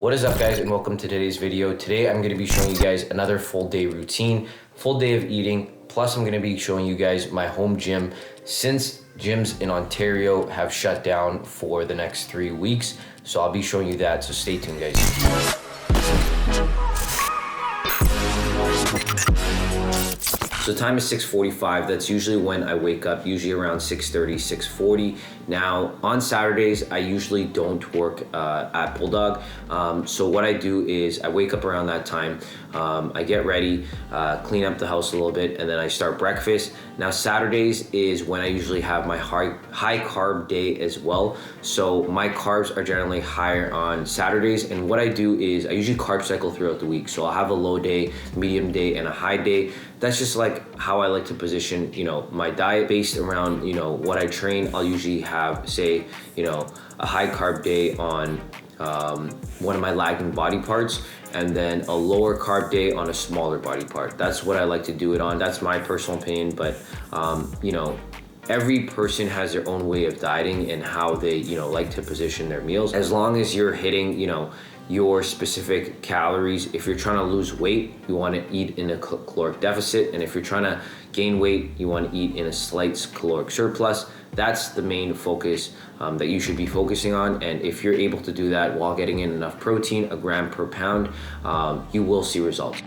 What is up, guys, and welcome to today's video. Today I'm going to be showing you guys another full day routine, full day of eating, plus I'm going to be showing you guys my home gym since gyms in Ontario have shut down for the next 3 weeks. So I'll be showing you that, so stay tuned, guys. So time is 6:45. That's usually when I wake up, usually around 6:30, 6:40. Now, on Saturdays, I usually don't work at Bulldog. So what I do is I wake up around that time, I get ready, clean up the house a little bit, and then I start breakfast. Now, Saturdays is when I usually have my high carb day as well. So my carbs are generally higher on Saturdays. And what I do is I usually carb cycle throughout the week. So I'll have a low day, medium day, and a high day. That's just like how I like to position, my diet based around, what I train. I'll usually have, say, a high carb day on one of my lagging body parts, and then a lower carb day on a smaller body part. That's what I like to do it on. That's my personal opinion, but every person has their own way of dieting and how they, like to position their meals. As long as you're hitting, your specific calories. If you're trying to lose weight, you want to eat in a caloric deficit, and if you're trying to gain weight, you want to eat in a slight caloric surplus. That's the main focus that you should be focusing on. And if you're able to do that while getting in enough protein, a gram per pound, you will see results.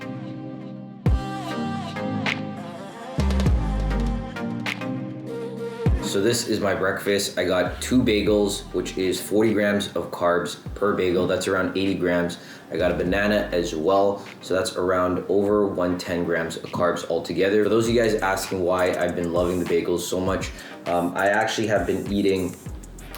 So this is my breakfast. I got 2 bagels, which is 40 grams of carbs per bagel. That's around 80 grams. I got a banana as well. So that's around over 110 grams of carbs altogether. For those of you guys asking why I've been loving the bagels so much, I actually have been eating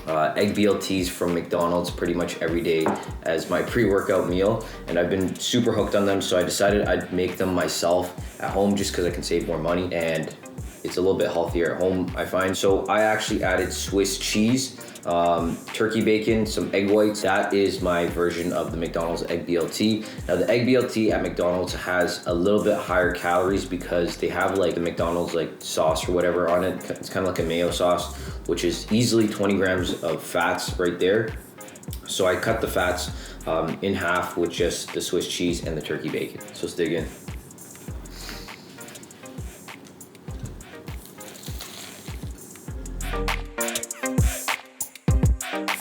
egg BLTs from McDonald's pretty much every day as my pre-workout meal, and I've been super hooked on them. So I decided I'd make them myself at home just because I can save more money, and it's a little bit healthier at home, I find. So I actually added Swiss cheese, turkey bacon, some egg whites. That is my version of the McDonald's egg BLT. Now, the egg BLT at McDonald's has a little bit higher calories because they have like the McDonald's like sauce or whatever on it. It's kind of like a mayo sauce, which is easily 20 grams of fats right there. So I cut the fats in half with just the Swiss cheese and the turkey bacon. So let's dig in.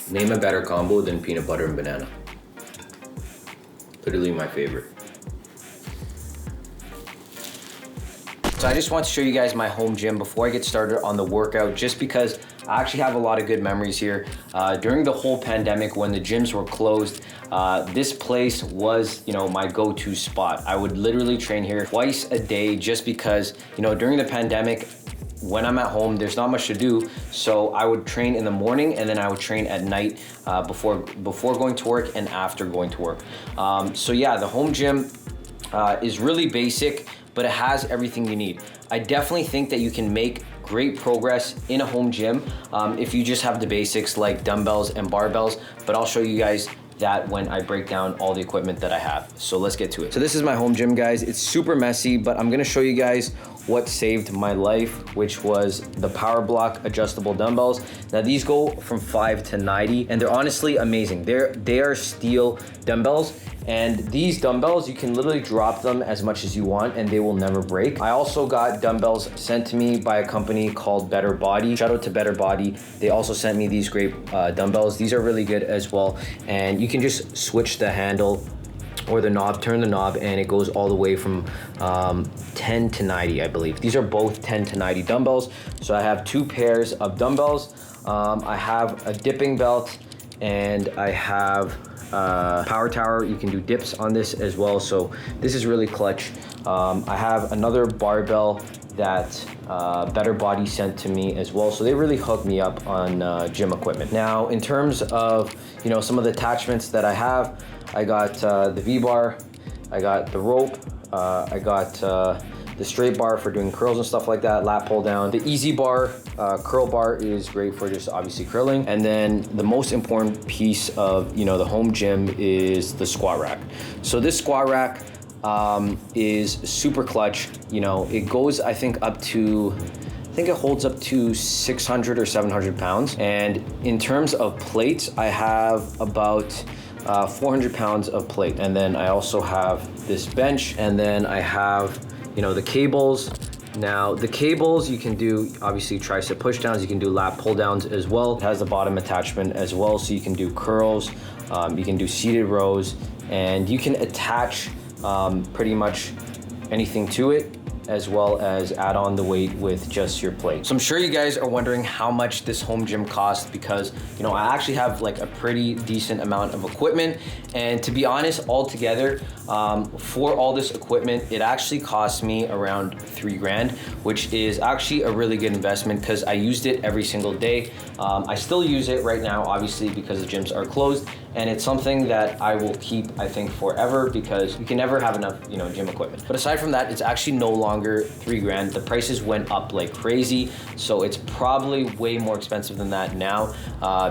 Name a better combo than peanut butter and banana. Literally my favorite. So I just want to show you guys my home gym before I get started on the workout, just because I actually have a lot of good memories here. During the whole pandemic, when the gyms were closed, this place was, my go-to spot. I would literally train here twice a day just because, during the pandemic, when I'm at home, there's not much to do. So I would train in the morning, and then I would train at night before going to work and after going to work. So yeah, the home gym is really basic, but it has everything you need. I definitely think that you can make great progress in a home gym if you just have the basics like dumbbells and barbells, but I'll show you guys that when I break down all the equipment that I have. So let's get to it. So this is my home gym, guys. It's super messy, but I'm gonna show you guys what saved my life, which was the Power Block adjustable dumbbells. Now these go from 5 to 90, and they're honestly amazing. They are steel dumbbells, and these dumbbells, you can literally drop them as much as you want and they will never break. I also got dumbbells sent to me by a company called Better Body. Shout out to Better Body. They also sent me these great dumbbells. These are really good as well. And you can just switch the handle or the knob, turn the knob, and it goes all the way from 10 to 90, I believe. These are both 10 to 90 dumbbells. So I have 2 pairs of dumbbells. I have a dipping belt, and I have power tower. You can do dips on this as well. So this is really clutch. I have another barbell that Better Body sent to me as well. So they really hooked me up on gym equipment. Now, in terms of, some of the attachments that I have, I got the V-bar, I got the rope, I got the straight bar for doing curls and stuff like that, lat pull down. The easy bar, curl bar is great for just obviously curling. And then the most important piece of, the home gym is the squat rack. So this squat rack is super clutch. It goes, I think, up to, it holds up to 600 or 700 pounds. And in terms of plates, I have about 400 pounds of plate. And then I also have this bench, and then I have, you know, the cables. Now the cables, you can do obviously tricep push downs, you can do lat pull downs as well. It has the bottom attachment as well, so you can do curls, you can do seated rows, and you can attach pretty much anything to it, as well as add on the weight with just your plate. So I'm sure you guys are wondering how much this home gym costs, because you know I actually have like a pretty decent amount of equipment, and to be honest, altogether for all this equipment, it actually cost me around $3,000, which is actually a really good investment because I used it every single day. I still use it right now, obviously, because the gyms are closed, and it's something that I will keep, I think, forever, because you can never have enough, you know, gym equipment. But aside from that, it's actually no longer $3,000. The prices went up like crazy, so it's probably way more expensive than that now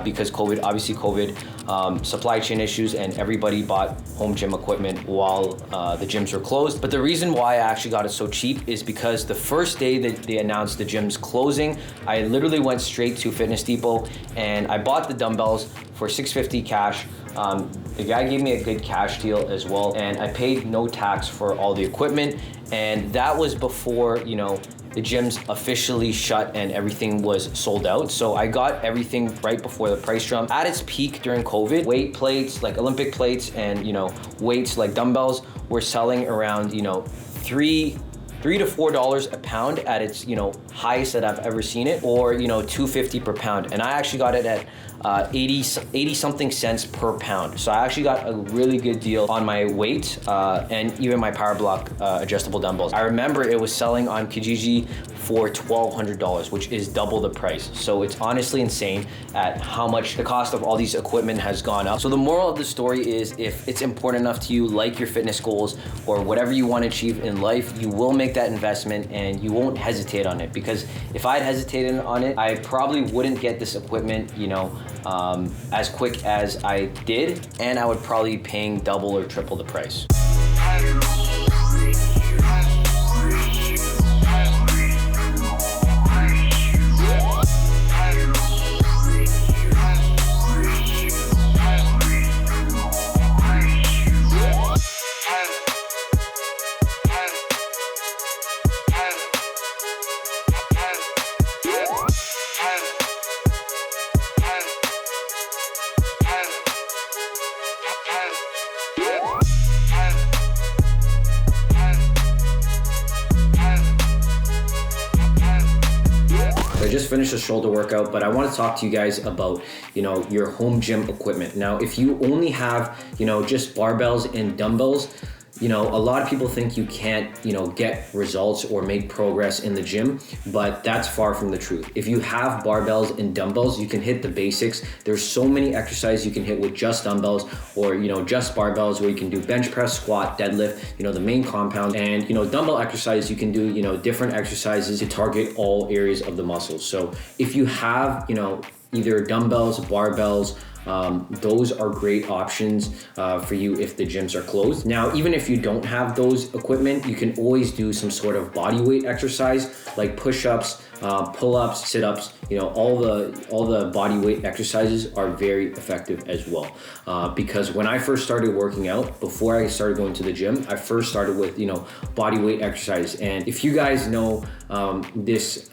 because COVID, obviously COVID, supply chain issues, and everybody bought home gym equipment while the gyms were closed. But the reason why I actually got it so cheap is because the first day that they announced the gyms closing, I literally went straight to Fitness Depot and I bought the dumbbells for $650 cash. The guy gave me a good cash deal as well, and I paid no tax for all the equipment, and that was before, you know, the gyms officially shut and everything was sold out. So I got everything right before the price jump. At its peak during COVID, weight plates, like Olympic plates, and, you know, weights like dumbbells were selling around, you know, $3 to $4 a pound at its, you know, highest that I've ever seen it, or, you know, $2.50 per pound. And I actually got it at 80 something cents per pound. So I actually got a really good deal on my weight and even my Power Block adjustable dumbbells. I remember it was selling on Kijiji for $1,200, which is double the price. So it's honestly insane at how much the cost of all these equipment has gone up. So the moral of the story is, if it's important enough to you, like your fitness goals or whatever you want to achieve in life, you will make that investment and you won't hesitate on it. Because if I'd hesitated on it, I probably wouldn't get this equipment, you know, as quick as I did, and I would probably be paying double or triple the price. I just finished a shoulder workout, but I want to talk to you guys about, you know, your home gym equipment. Now, if you only have, you know, just barbells and dumbbells, you know, a lot of people think you can't, you know, get results or make progress in the gym, but that's far from the truth. If you have barbells and dumbbells, you can hit the basics. There's so many exercises you can hit with just dumbbells, or, you know, just barbells, where you can do bench press, squat, deadlift, you know, the main compound. And, you know, dumbbell exercise, you can do, you know, different exercises to target all areas of the muscles. So if you have, you know, either dumbbells, barbells, those are great options for you if the gyms are closed. Now, even if you don't have those equipment, you can always do some sort of body weight exercise like push-ups, pull-ups, sit-ups. You know, all the body weight exercises are very effective as well. Because when I first started working out, before I started going to the gym, I first started with, you know, body weight exercise. And if you guys know this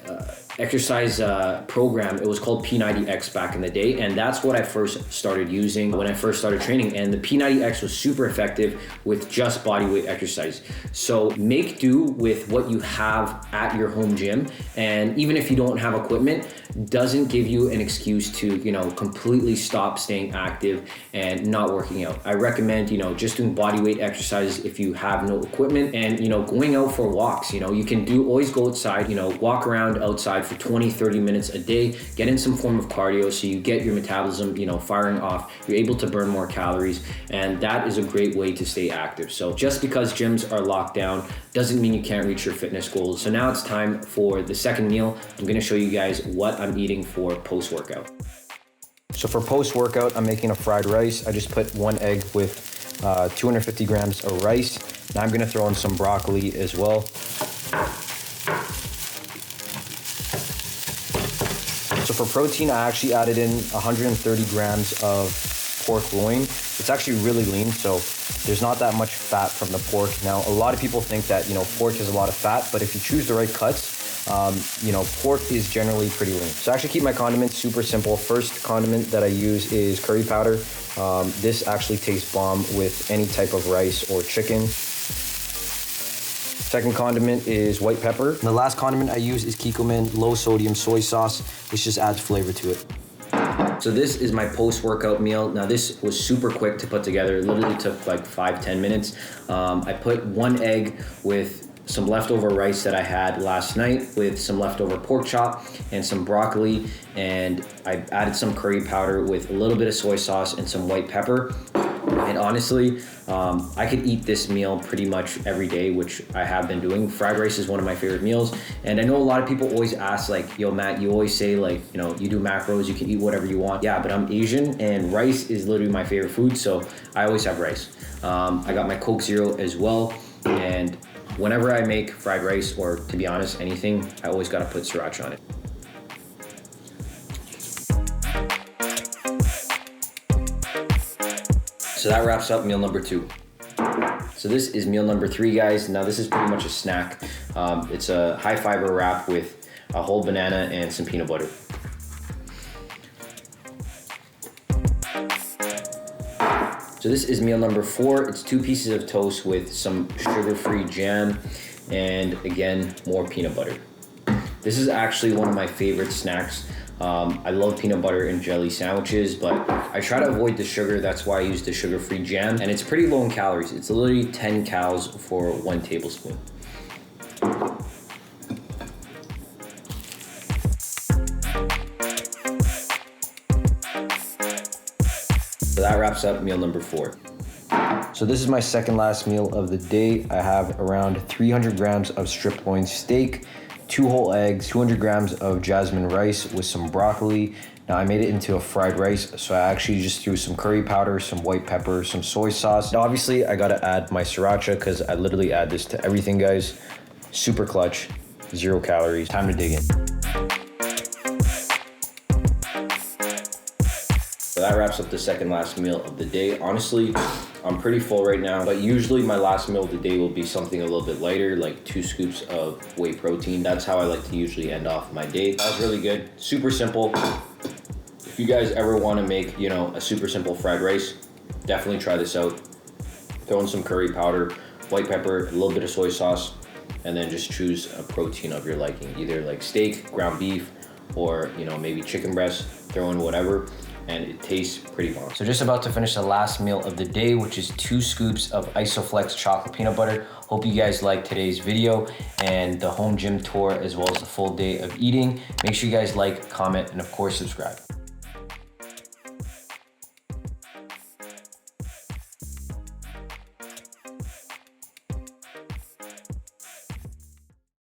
exercise program, it was called P90X back in the day, and that's what I first started using when I first started training. And the P90X was super effective with just body weight exercise. So make do with what you have at your home gym, and even if you don't have equipment, doesn't give you an excuse to, you know, completely stop staying active and not working out. I recommend, you know, just doing body weight exercises if you have no equipment, and, you know, going out for walks. You know, you can always go outside, you know, walk around outside for 20-30 minutes a day, get in some form of cardio so you get your metabolism, you know, firing off. You're able to burn more calories, and that is a great way to stay active. So just because gyms are locked down doesn't mean you can't reach your fitness goals. So now it's time for the second meal. I'm going to show you guys what I'm eating for post-workout. So for post-workout, I'm making a fried rice. I just put one egg with 250 grams of rice. Now I'm going to throw in some broccoli as well. So for protein, I actually added in 130 grams of pork loin. It's actually really lean, so there's not that much fat from the pork. Now, a lot of people think that, you know, pork has a lot of fat, but if you choose the right cuts, you know, pork is generally pretty lean. So I actually keep my condiments super simple. First condiment that I use is curry powder. This actually tastes bomb with any type of rice or chicken. Second condiment is white pepper. And the last condiment I use is Kikkoman low sodium soy sauce, which just adds flavor to it. So this is my post-workout meal. Now this was super quick to put together. It literally took like 5-10 minutes. I put 1 egg with some leftover rice that I had last night with some leftover pork chop and some broccoli, and I added some curry powder with a little bit of soy sauce and some white pepper. And honestly, I could eat this meal pretty much every day, which I have been doing. Fried rice is one of my favorite meals. And I know a lot of people always ask like, yo, Matt, you always say like, you know, you do macros, you can eat whatever you want. Yeah, but I'm Asian and rice is literally my favorite food. So I always have rice. I got my Coke Zero as well. And whenever I make fried rice, or to be honest, anything, I always gotta put sriracha on it. So that wraps up meal number 2. So this is meal number 3, guys. Now this is pretty much a snack. It's a high fiber wrap with a whole banana and some peanut butter. So this is meal number 4. It's 2 pieces of toast with some sugar-free jam and again, more peanut butter. This is actually one of my favorite snacks. I love peanut butter and jelly sandwiches, but I try to avoid the sugar. That's why I use the sugar-free jam. And it's pretty low in calories. It's literally 10 calories for 1 tablespoon. So that wraps up meal number 4. So this is my second last meal of the day. I have around 300 grams of strip loin steak, 2 whole eggs, 200 grams of jasmine rice with some broccoli. Now I made it into a fried rice, so I actually just threw some curry powder, some white pepper, some soy sauce. Now obviously I gotta add my sriracha because I literally add this to everything, guys. Super clutch, 0 calories. Time to dig in. So that wraps up the second last meal of the day. Honestly, I'm pretty full right now, but usually my last meal of the day will be something a little bit lighter, like 2 scoops of whey protein. That's how I like to usually end off my day. That was really good, super simple. If you guys ever want to make, you know, a super simple fried rice, definitely try this out. Throw in some curry powder, white pepper, a little bit of soy sauce, and then just choose a protein of your liking, either like steak, ground beef, or, you know, maybe chicken breast. Throw in whatever, and it tastes pretty bomb. So just about to finish the last meal of the day, which is 2 scoops of Isoflex chocolate peanut butter. Hope you guys liked today's video and the home gym tour, as well as the full day of eating. Make sure you guys like, comment, and of course subscribe.